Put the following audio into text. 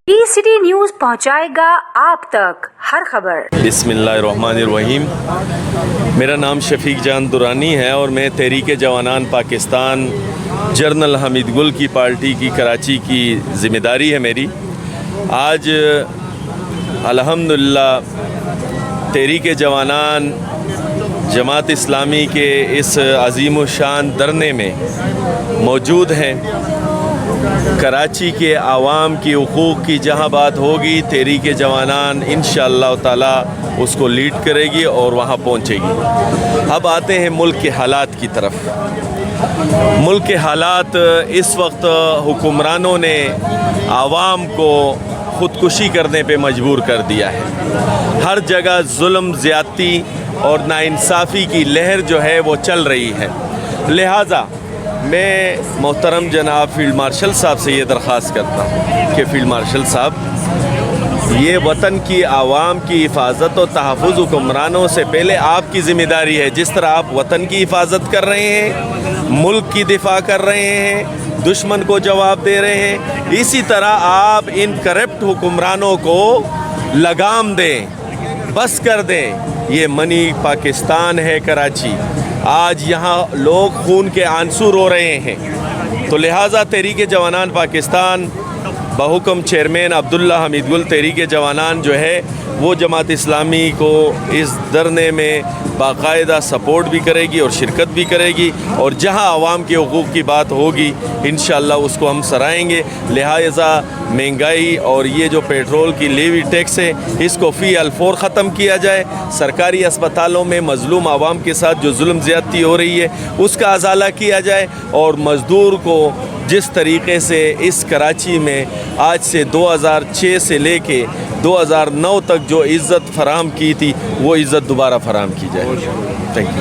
City news पहुंचाएगा आप तक हर खबर। बिस्मिल्लाहिर्रहमानिर्रहीम। मेरा नाम शफीक जान दुरानी है और मैं तहरीक जवानान पाकिस्तान जनरल हमीद गुल की पार्टी की कराची की ज़िम्मेदारी है मेरी। आज अल्हम्दुलिल्लाह तहरीक जवानान जमात इस्लामी के इस अज़ीम शान धरने में मौजूद हैं। कराची के आवाम की हुकूक़ की जहाँ बात होगी तहरीक जवानान इंशाअल्लाह ताला उसको लीड करेगी और वहाँ पहुँचेगी। अब आते हैं मुल्क के हालात की तरफ। मुल्क के हालात इस वक्त हुक्मरानों ने आवाम को ख़ुदकुशी करने पे मजबूर कर दिया है। हर जगह जुल्म, ज़्यादती और नाइंसाफ़ी की लहर जो है वो चल रही है। लिहाजा मैं मोहतरम जनाब फील्ड मार्शल साहब से ये दरख्वास्त करता हूँ कि फील्ड मार्शल साहब, ये वतन की आवाम की हिफाजत और तहफ़्फ़ुज़ हुक्मरानों से पहले आपकी ज़िम्मेदारी है। जिस तरह आप वतन की हिफाजत कर रहे हैं, मुल्क की दिफा कर रहे हैं, दुश्मन को जवाब दे रहे हैं, इसी तरह आप इन करप्ट हुक्मरानों को लगाम दें, बस कर दें। ये मनी पाकिस्तान है कराची। आज यहाँ लोग खून के आंसू रो रहे हैं। तो लिहाजा तहरीक जवानान पाकिस्तान बहुकम चेयरमैन अब्दुल्ला हमीद गुल तहरीक जवानान जो है वो जमात इस्लामी को इस धरने में बाकायदा सपोर्ट भी करेगी और शिरकत भी करेगी, और जहाँ आवाम के हुकूक़ की बात होगी इंशाअल्लाह उसको हम सराहेंगे। लिहाजा महंगाई और ये जो पेट्रोल की लेवी टैक्स है इसको फ़ी अल-फ़ौर ख़त्म किया जाए। सरकारी अस्पतालों में मज़लूम आवाम के साथ जो जुल्म ज़्यादती हो रही है उसका अज़ाला किया जाए, और मज़दूर को जिस तरीक़े से इस कराची में आज से 2006 से लेके 2009 तक जो इज़्ज़त फ़राहम की थी वो इज़्ज़त दोबारा फ़राहम की जाए। Thank you.